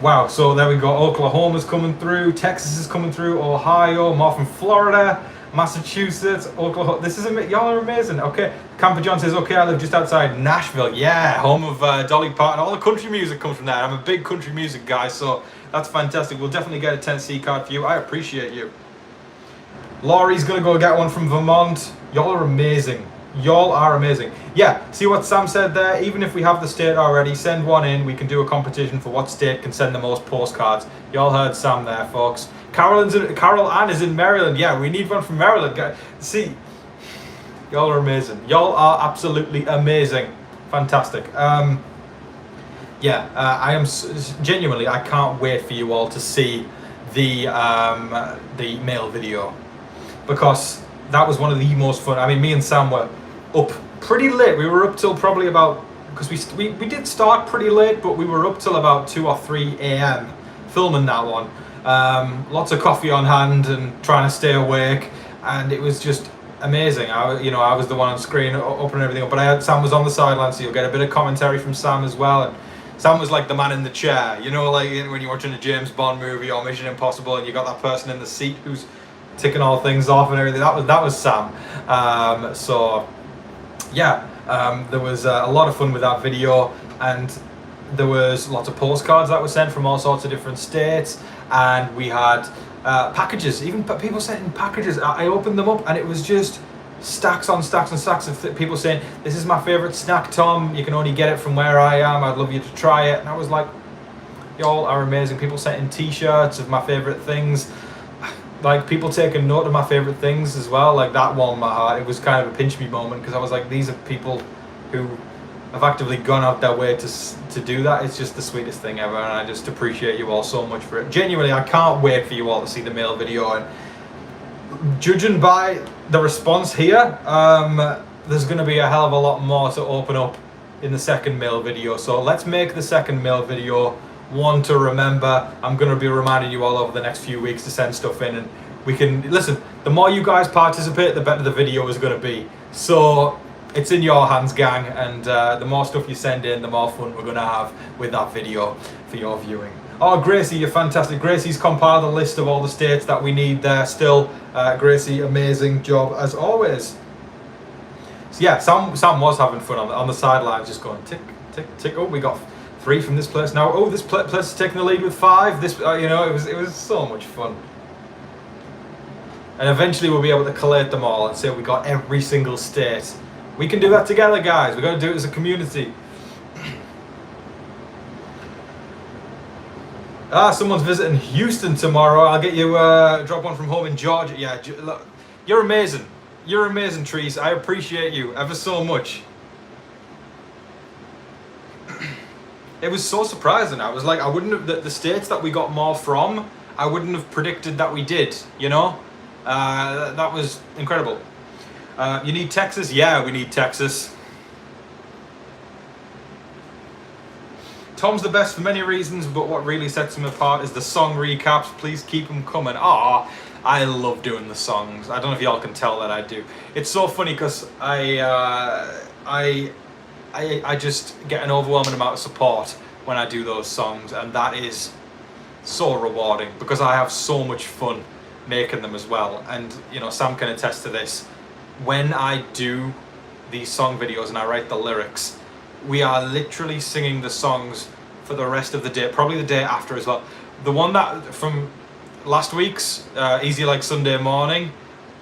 Wow, so there we go. Oklahoma's coming through, Texas is coming through, Ohio, more from Florida, Massachusetts, Oklahoma. This is y'all are amazing. Okay, Camper John says, okay, I live just outside Nashville. Yeah, home of Dolly Parton. All the country music comes from there. I'm a big country music guy, so that's fantastic. We'll definitely get a Tennessee card for you. I appreciate you. Laurie's gonna go get one from Vermont. Y'all are amazing. Y'all are amazing. Yeah, see what Sam said there? Even if we have the state already, send one in. We can do a competition for what state can send the most postcards. Y'all heard Sam there, folks. Carol Ann is in Maryland. Yeah, we need one from Maryland. See, y'all are amazing. Y'all are absolutely amazing. Fantastic. I am genuinely, I can't wait for you all to see the mail video, because that was one of the most fun. I mean, me and Sam were up pretty late. We were up till probably about, because we did start pretty late, but we were up till about 2 or 3 a.m. filming that one. Lots of coffee on hand and trying to stay awake, and it was just amazing. I was the one on screen opening everything up, but Sam was on the sideline, so you'll get a bit of commentary from Sam as well. And Sam was like the man in the chair, you know, like when you're watching a James Bond movie or Mission Impossible, and you got that person in the seat who's ticking all things off and everything. That was Sam. There was a lot of fun with that video, and there was lots of postcards that were sent from all sorts of different states, and we had packages. Even people sent in packages. I opened them up, and it was just stacks on stacks and stacks of people saying, "This is my favorite snack, Tom. You can only get it from where I am. I'd love you to try it." And I was like, y'all are amazing. People sent in t-shirts of my favorite things. Like, people taking note of my favorite things as well. Like, that warmed my heart. It was kind of a pinch me moment, because I was like, these are people who have actively gone out their way to do that. It's just the sweetest thing ever, and I just appreciate you all so much for it. Genuinely, I can't wait for you all to see the mail video, and judging by the response here, there's going to be a hell of a lot more to open up in the second mail video. So let's make the second mail video one to remember. I'm going to be reminding you all over the next few weeks to send stuff in, and we can listen. The more you guys participate, the better the video is going to be. So it's in your hands, gang, and the more stuff you send in, the more fun we're going to have with that video for your viewing. Oh, Gracie, you're fantastic. Gracie's compiled a list of all the states that we need there still. Gracie, amazing job as always. So yeah, Sam was having fun on the sidelines, just going tick, tick, tick. Oh, we got 3 from this place now. Oh, this place is taking the lead with 5. This, you know, it was so much fun. And eventually we'll be able to collate them all and say we got every single state. We can do that together, guys. We got to do it as a community. Someone's visiting Houston tomorrow. I'll get you drop one from home in Georgia. Yeah, look, you're amazing. You're amazing, Trees. I appreciate you ever so much. It was so surprising. I was like, I wouldn't have, the states that we got more from, I wouldn't have predicted that we did, you know? That was incredible. You need Texas? Yeah, we need Texas. Tom's the best for many reasons, but what really sets him apart is the song recaps. Please keep them coming. Ah, I love doing the songs. I don't know if y'all can tell that I do. It's so funny because I just get an overwhelming amount of support when I do those songs, and that is so rewarding because I have so much fun making them as well. And you know, Sam can attest to this. When I do these song videos and I write the lyrics, we are literally singing the songs for the rest of the day, probably the day after as well. The one that from last week's Easy Like Sunday Morning,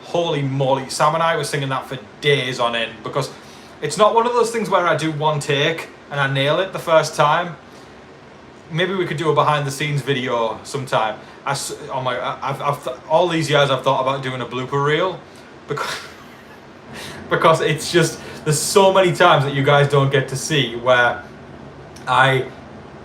holy moly, Sam and I were singing that for days on end, because it's not one of those things where I do one take and I nail it the first time. Maybe we could do a behind the scenes video sometime. All these years I've thought about doing a blooper reel, because it's just, there's so many times that you guys don't get to see where I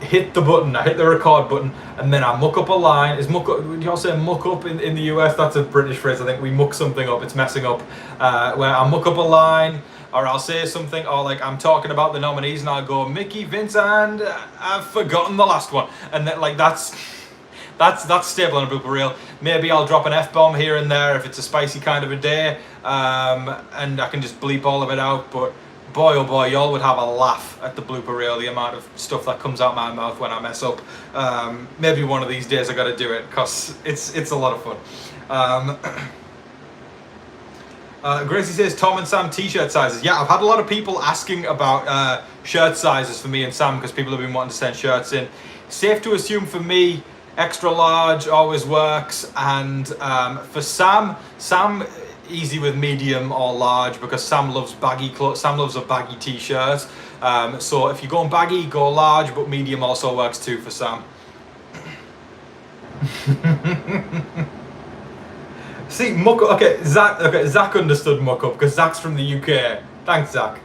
hit the button, I hit the record button, and then I muck up a line. Is muck up, would y'all say muck up in the US? That's a British phrase. I think we muck something up, it's messing up. Where I muck up a line, or I'll say something, or like I'm talking about the nominees and I'll go, Mickey, Vince, and I've forgotten the last one. And then like that's stable on a blooper reel. Maybe I'll drop an F-bomb here and there if it's a spicy kind of a day, and I can just bleep all of it out. But boy, oh boy, y'all would have a laugh at the blooper reel, the amount of stuff that comes out my mouth when I mess up. Maybe one of these days I gotta do it, because it's a lot of fun. Gracie says Tom and Sam t-shirt sizes. Yeah, I've had a lot of people asking about shirt sizes for me and Sam, because people have been wanting to send shirts in. Safe to assume for me, extra large always works, and for Sam, easy with medium or large, because Sam loves baggy clothes. Sam loves a baggy t-shirt. So if you're going baggy, go large, but medium also works too for Sam. See, muck up. Okay, Zach understood muck up because Zach's from the UK. Thanks, Zach.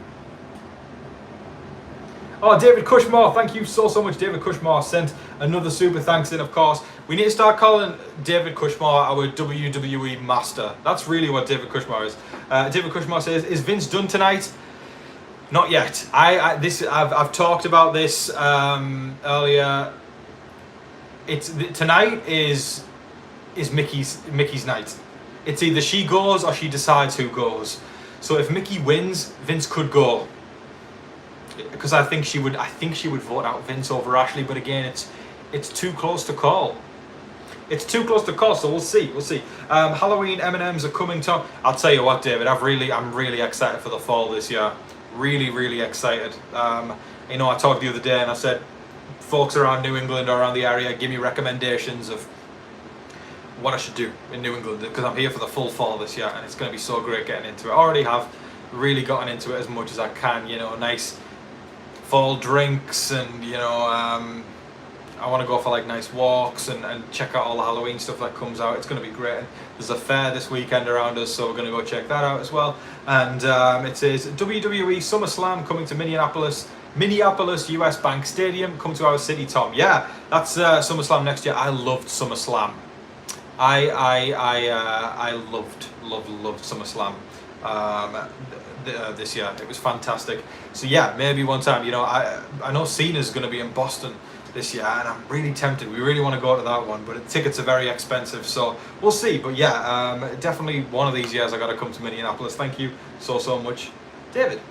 Oh, David Cushmore, thank you so much. David Cushmore sent another super thanks in, of course. We need to start calling David Cushmore our WWE master. That's really what David Cushmore is. David Cushmore says, is Vince done tonight? Not yet. I've talked about this earlier. Tonight is Mickey's night. It's either she goes or she decides who goes. So if Mickey wins, Vince could go. Because I think she would vote out Vince over Ashley, but again, it's too close to call. It's too close to call, so we'll see. Halloween M&Ms are coming, Tom. I'll tell you what, David, I'm really excited for the fall this year. Really excited. You know, I talked the other day and I said, folks around New England or around the area, give me recommendations of what I should do in New England, because I'm here for the full fall this year, and it's going to be so great getting into it. I already have really gotten into it as much as I can, you know, nice fall drinks, and you know, I want to go for like nice walks and check out all the Halloween stuff that comes out. It's going to be great. There's a fair this weekend around us, so we're going to go check that out as well. And it says WWE SummerSlam coming to Minneapolis, US Bank Stadium. Come to our city, Tom. Yeah, that's SummerSlam next year. I loved SummerSlam. I loved SummerSlam. this year. It was fantastic. So yeah, maybe one time. I know Cena's going to be in Boston this year, and I'm really tempted. We really want to go to that one, but tickets are very expensive, so we'll see. But yeah, definitely one of these years I got to come to Minneapolis. Thank you so much, David.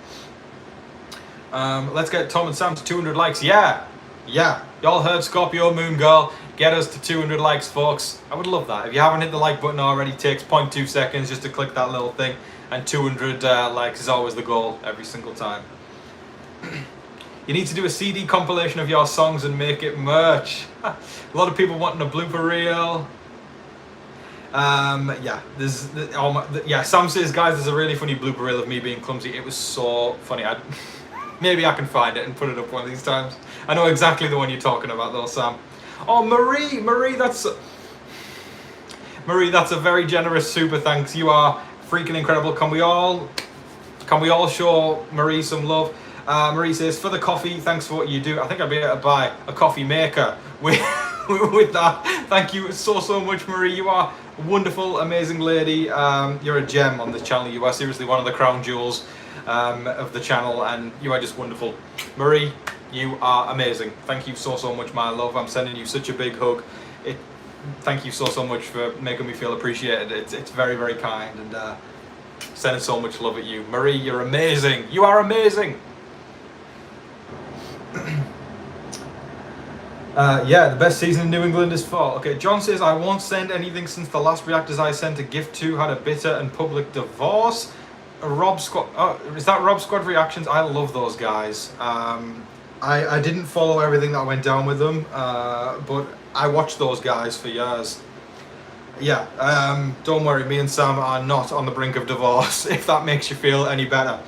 Let's get Tom and Sam to 200 likes. Yeah, y'all heard Scorpio Moon Girl. Get us to 200 likes, folks. I would love that. If you haven't hit the like button already, it takes 0.2 seconds just to click that little thing, and 200 likes is always the goal every single time. You need to do a CD compilation of your songs and make it merch. A lot of people wanting a blooper reel. Sam says, guys, there's a really funny blooper reel of me being clumsy. It was so funny. Maybe I can find it and put it up one of these times. I know exactly the one you're talking about though, Sam. Oh, Marie, that's a very generous super thanks. You are freaking incredible. Can we all show Marie some love? Marie says, for the coffee, thanks for what you do. I think I'd be able to buy a coffee maker with that. Thank you so much, Marie. You are a wonderful, amazing lady. You're a gem on this channel. You are seriously one of the crown jewels of the channel, and you are just wonderful. Marie, you are amazing. Thank you so much, my love. I'm sending you such a big hug. Thank you so much for making me feel appreciated. It's very, very kind, and sending so much love at you. Marie, you're amazing. You are amazing. Yeah, the best season in New England is fall. Okay, John says, I won't send anything since the last reactors I sent a gift to had a bitter and public divorce. Rob Squad, is that Rob Squad Reactions? I love those guys. I didn't follow everything that went down with them, but I watched those guys for years. Yeah, don't worry, me and Sam are not on the brink of divorce, if that makes you feel any better.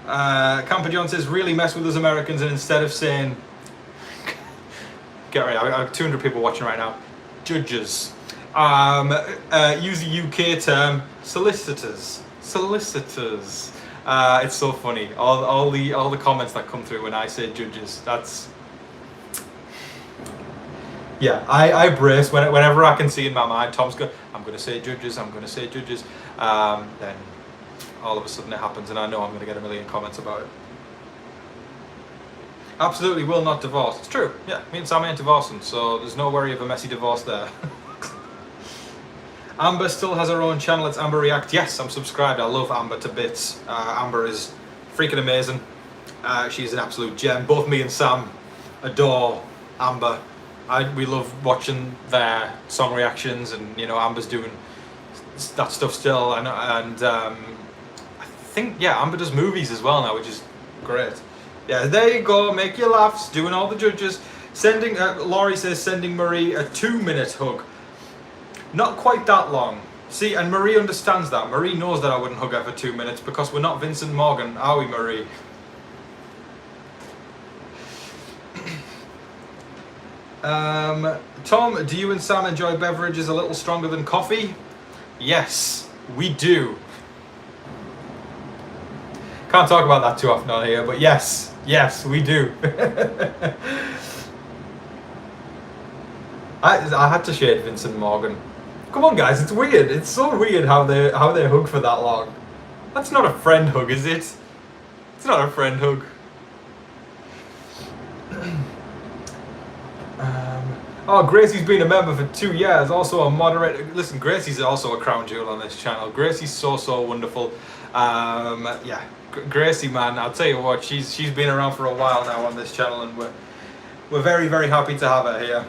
Camper John says, really mess with us Americans, and instead of saying, get ready, I have 200 people watching right now, judges, use the UK term, solicitors. It's so funny, all the comments that come through when I say judges. That's, yeah, I brace whenever I can see in my mind, I'm going to say judges, then all of a sudden it happens, and I know I'm going to get a million comments about it. Absolutely will not divorce. It's true. Yeah, me and Sam ain't divorcing, so there's no worry of a messy divorce there. Amber still has her own channel. It's Amber React. Yes, I'm subscribed. I love Amber to bits. Amber is freaking amazing. She's an absolute gem. Both me and Sam adore Amber. We love watching their song reactions, and Amber's doing that stuff still, and I think, yeah, Amber does movies as well now, which is great. Yeah, there you go, make you laughs, doing all the judges. Sending, Laurie says, sending Marie a 2-minute hug. Not quite that long. See, and Marie understands that. Marie knows that I wouldn't hug her for 2 minutes, because we're not Vincent Morgan, are we, Marie? Tom, do you and Sam enjoy beverages a little stronger than coffee? Yes, we do. Can't talk about that too often on here, but yes, we do. I had to shade Vincent Morgan. Come on, guys, it's weird. It's so weird how they hug for that long. That's not a friend hug, is it? It's not a friend hug. Oh, Gracie's been a member for 2 years, also a moderator. Listen, Gracie's also a crown jewel on this channel. Gracie's so wonderful. Yeah, Gracie, man, I'll tell you what, she's been around for a while now on this channel, and we're very, very happy to have her here.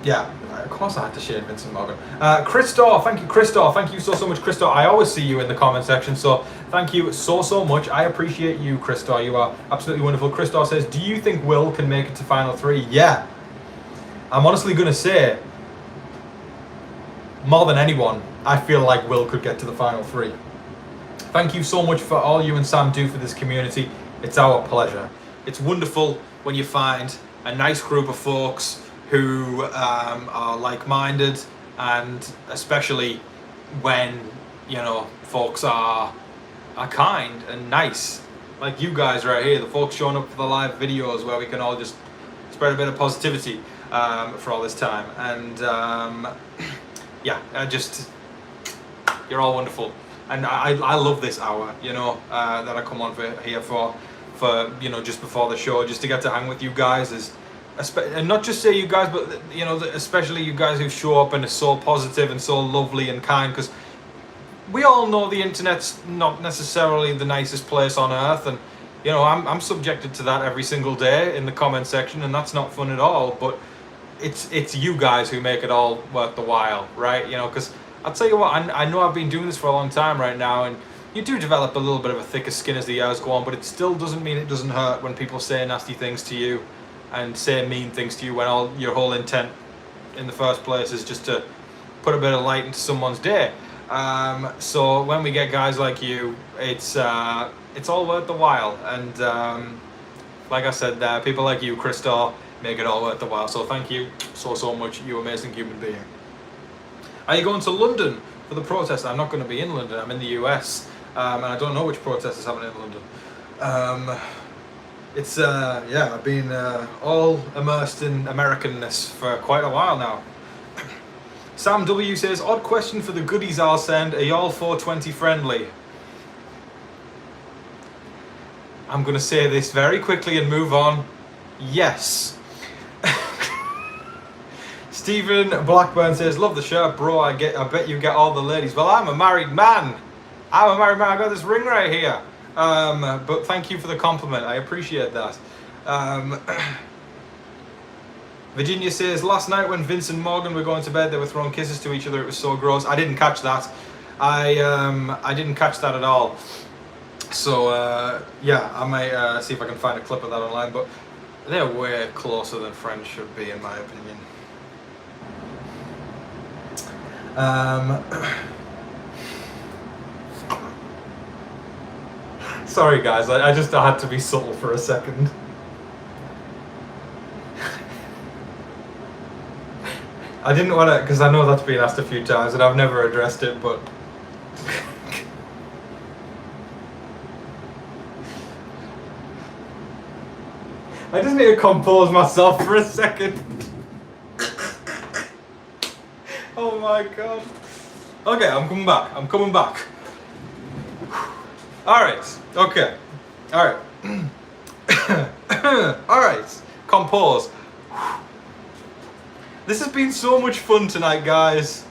Yeah, of course I had to shade Vincent Morgan. Christoph, thank you, Christoph. Thank you so much, Christoph. I always see you in the comment section, so thank you so much. I appreciate you, Christoph. You are absolutely wonderful. Christoph says, do you think Will can make it to Final 3? Yeah. I'm honestly going to say, more than anyone, I feel like Will could get to the Final 3. Thank you so much for all you and Sam do for this community. It's our pleasure. It's wonderful when you find a nice group of folks who are like-minded, and especially when folks are kind and nice, like you guys right here, the folks showing up for the live videos where we can all just spread a bit of positivity for all this time. And yeah, you're all wonderful, and I love this hour, you know, that I come on here for you know, just before the show, just to get to hang with you guys, and not just say you guys, but you know, especially you guys who show up and are so positive and so lovely and kind, because we all know the internet's not necessarily the nicest place on earth, and you know, I'm subjected to that every single day in the comment section, and that's not fun at all. But it's you guys who make it all worth the while, right? You know, because I'll tell you what, I know I've been doing this for a long time right now, and you do develop a little bit of a thicker skin as the years go on, but it still doesn't mean it doesn't hurt when people say nasty things to you and say mean things to you, when your whole intent in the first place is just to put a bit of light into someone's day. So when we get guys like you, it's all worth the while, and like I said, people like you, Crystal, make it all worth the while. So thank you so much, you amazing human being. Are you going to London for the protest? I'm not going to be in London. I'm in the US, and I don't know which protest is happening in London. Yeah, I've been all immersed in Americanness for quite a while now. Sam W says, odd question for the goodies I'll send. Are y'all 420 friendly? I'm going to say this very quickly and move on. Yes. Stephen Blackburn says, love the shirt, bro. I bet you get all the ladies. Well, I'm a married man. I got this ring right here. But thank you for the compliment. I appreciate that. Virginia says, last night when Vince and Morgan were going to bed, they were throwing kisses to each other. It was so gross. I didn't catch that. I didn't catch that at all. So yeah, I might see if I can find a clip of that online. But they're way closer than friends should be, in my opinion. Sorry guys, I had to be subtle for a second. I didn't want to, because I know that's been asked a few times and I've never addressed it, but I just need to compose myself for a second. Oh my god. Okay, I'm coming back. Alright, okay. Alright. Alright, compose. This has been so much fun tonight, guys.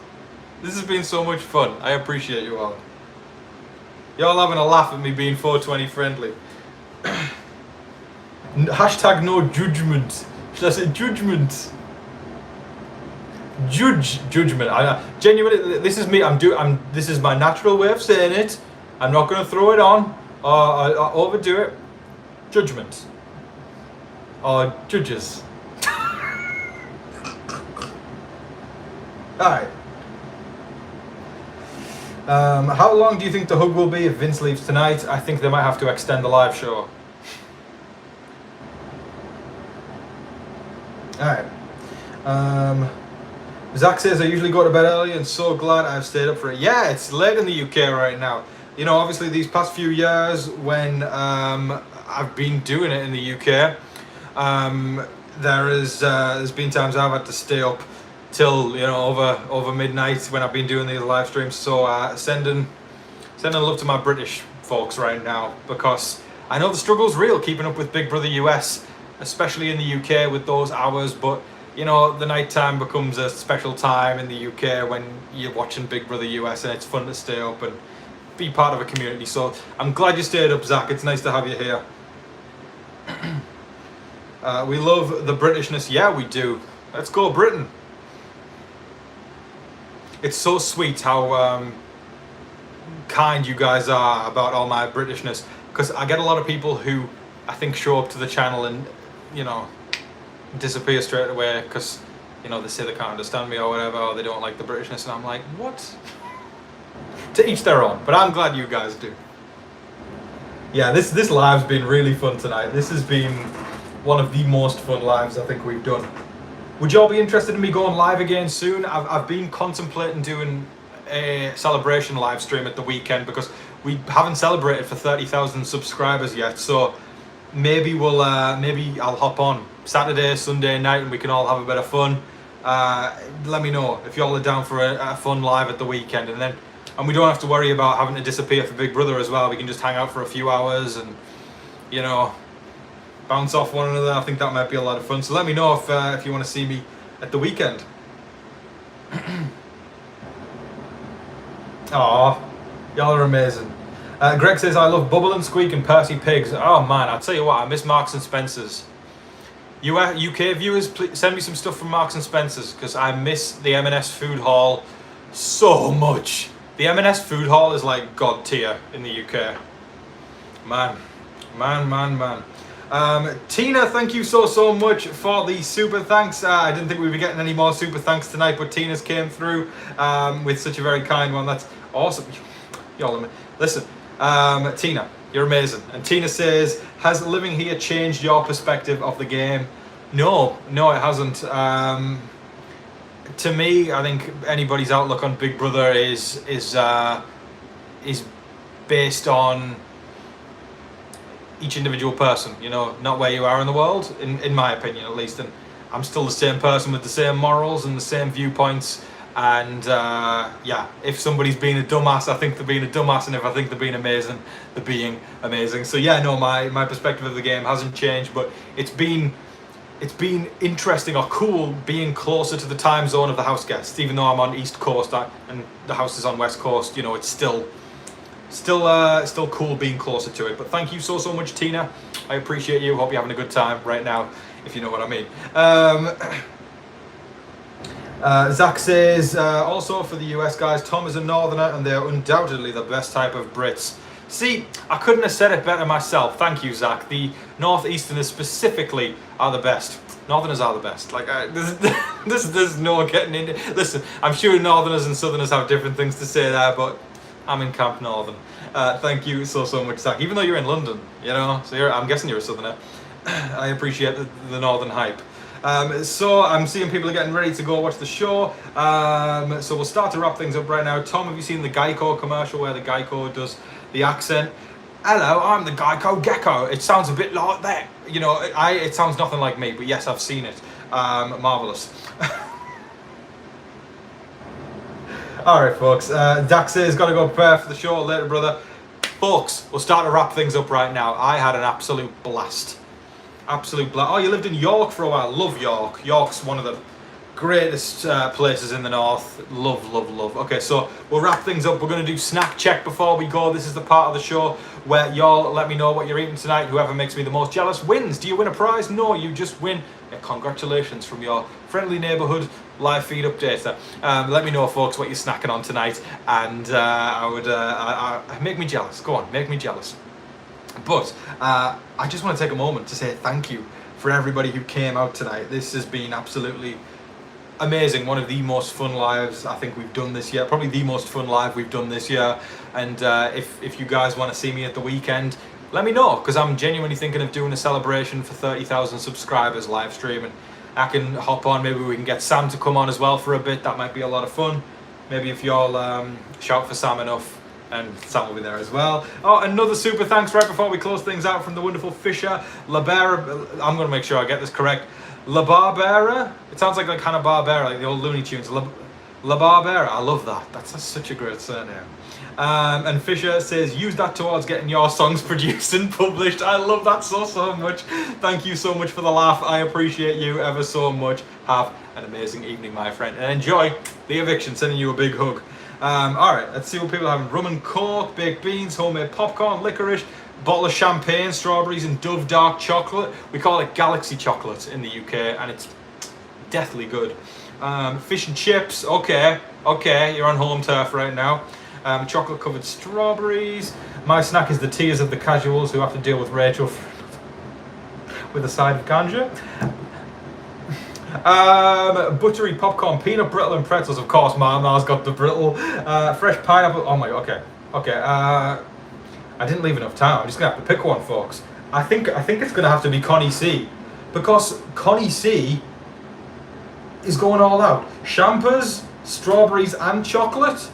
This has been so much fun. I appreciate you all. Y'all having a laugh at me being 420 friendly. Hashtag no judgment. Should I say judgment? Judgment. I genuinely, this is me. This is my natural way of saying it. I'm not going to throw it on or overdo it. Judgment. Or judges. Alright. How long do you think the hug will be if Vince leaves tonight? I think they might have to extend the live show. Alright. Zach says, I usually go to bed early and so glad I've stayed up for it. Yeah, it's late in the UK right now. You know, obviously these past few years when I've been doing it in the UK, there's been times I've had to stay up till, you know, over midnight when I've been doing these live streams. So sending love to my British folks right now, because I know the struggle's real keeping up with Big Brother US, especially in the UK with those hours. But you know, the night time becomes a special time in the UK when you're watching Big Brother US, and it's fun to stay up and be part of a community. So I'm glad you stayed up, Zach. It's nice to have you here. We love the Britishness. Yeah, we do. Let's go Britain. It's so sweet how kind you guys are about all my Britishness, because I get a lot of people who I think show up to the channel and, you know, disappear straight away because, you know, they say they can't understand me or whatever, or they don't like the Britishness, and I'm like, what? To each their own, but I'm glad you guys do. Yeah, this live's been really fun tonight. This has been one of the most fun lives I think we've done. Would y'all be interested in me going live again soon? I've been contemplating doing a celebration live stream at the weekend, because we haven't celebrated for 30,000 subscribers yet. So maybe maybe I'll hop on Saturday, Sunday night, and we can all have a bit of fun. Let me know if y'all are down for a fun live at the weekend, and we don't have to worry about having to disappear for Big Brother as well. We can just hang out for a few hours and, you know, bounce off one another. I think that might be a lot of fun. So let me know if you want to see me at the weekend. Aw, y'all are amazing. Greg says, I love Bubble and Squeak and Percy Pigs. Oh man, I'll tell you what, I miss Marks and Spencer's. UK viewers, please send me some stuff from Marks and Spencer's, because I miss the M&S food hall so much. The M&S food hall is like God tier in the UK. Man. Tina, thank you so much for the super thanks. I didn't think we'd be getting any more super thanks tonight, but Tina's came through with such a very kind one. That's awesome. Y'all, listen, Tina, you're amazing. And Tina says, has living here changed your perspective of the game? No, it hasn't. To me, I think anybody's outlook on Big Brother is based on each individual person, you know, not where you are in the world, in my opinion at least. And I'm still the same person with the same morals and the same viewpoints. And yeah, if somebody's being a dumbass, I think they're being a dumbass, and if I think they're being amazing, they're being amazing. So yeah, no, my perspective of the game hasn't changed, but it's been interesting or cool being closer to the time zone of the house guests. Even though I'm on East Coast and the house is on West Coast, you know, it's still cool being closer to it. But thank you so much, Tina. I appreciate you. Hope you're having a good time right now, if you know what I mean. Zach says, also for the US guys, Tom is a northerner and they're undoubtedly the best type of Brits. See, I couldn't have said it better myself. Thank you, Zach. The northeasterners specifically are the best. Northerners are the best. Like, there's no getting into. Listen, I'm sure northerners and southerners have different things to say there, but I'm in Camp Northern. Thank you so much, Zach. Even though you're in London, you know, so I'm guessing you're a southerner. I appreciate the northern hype. So I'm seeing people are getting ready to go watch the show. So we'll start to wrap things up right now. Tom, have you seen the Geico commercial where the Geico does the accent? Hello, I'm the Geico Gecko. It sounds a bit like that. You know, it sounds nothing like me, but yes, I've seen it. Marvelous. All right, folks. Dax says, got to go prepare for the show later, brother. Folks, we'll start to wrap things up right now. I had an absolute blast. Oh, you lived in York for a while. Love York. York's one of the greatest places in the north. Love. Okay, so we'll wrap things up. We're going to do snack check before we go. This is the part of the show where y'all let me know what you're eating tonight. Whoever makes me the most jealous wins. Do you win a prize? No, you just win. Congratulations from your friendly neighborhood live feed updater. Let me know, folks, what you're snacking on tonight, and make me jealous. Go on, make me jealous. But I just want to take a moment to say thank you for everybody who came out tonight. This has been absolutely amazing. One of the most fun lives I think we've done this year. Probably the most fun live we've done this year. And if you guys want to see me at the weekend, let me know, because I'm genuinely thinking of doing a celebration for 30,000 subscribers live stream. And I can hop on. Maybe we can get Sam to come on as well for a bit. That might be a lot of fun. Maybe if y'all shout for Sam enough, and Sam will be there as well. Oh, another super thanks right before we close things out from the wonderful Fisher Labera. I'm going to make sure I get this correct. La Barbera. It sounds like Hanna-Barbera, like the old Looney Tunes. La Barbera. I love that. That's such a great surname. And Fisher says, use that towards getting your songs produced and published. I love that so much. Thank you so much for the laugh. I appreciate you ever so much. Have an amazing evening, my friend, and enjoy the eviction. Sending you a big hug. Alright, let's see what people have. Rum and coke, baked beans, homemade popcorn, licorice, bottle of champagne, strawberries and Dove dark chocolate. We call it Galaxy chocolate in the UK, and it's deathly good. Fish and chips. Okay, you're on home turf right now. Chocolate covered strawberries. My snack is the tears of the casuals who have to deal with Rachel with a side of ganja. Buttery popcorn, peanut brittle and pretzels. Of course, Mar's got the brittle. Fresh pineapple. Oh my. Okay. I didn't leave enough time. I'm just gonna have to pick one, folks. I think it's gonna have to be Connie C, because Connie C is going all out. Champers, strawberries and chocolate.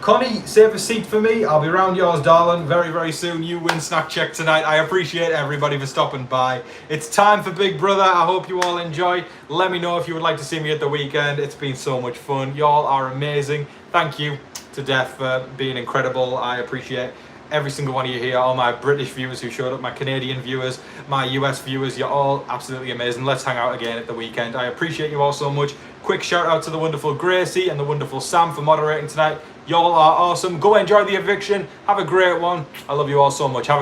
Connie, save a seat for me. I'll be round yours, darling, very, very soon. You win snack check tonight. I appreciate everybody for stopping by. It's time for Big Brother. I hope you all enjoy. Let me know if you would like to see me at the weekend. It's been so much fun. Y'all are amazing. Thank you to Def for being incredible. I appreciate every single one of you here, all my British viewers who showed up, my Canadian viewers, my US viewers. You're all absolutely amazing. Let's hang out again at the weekend. I appreciate you all so much. Quick shout out to the wonderful Gracie and the wonderful Sam for moderating tonight. Y'all are awesome. Go enjoy the eviction. Have a great one. I love you all so much. Have a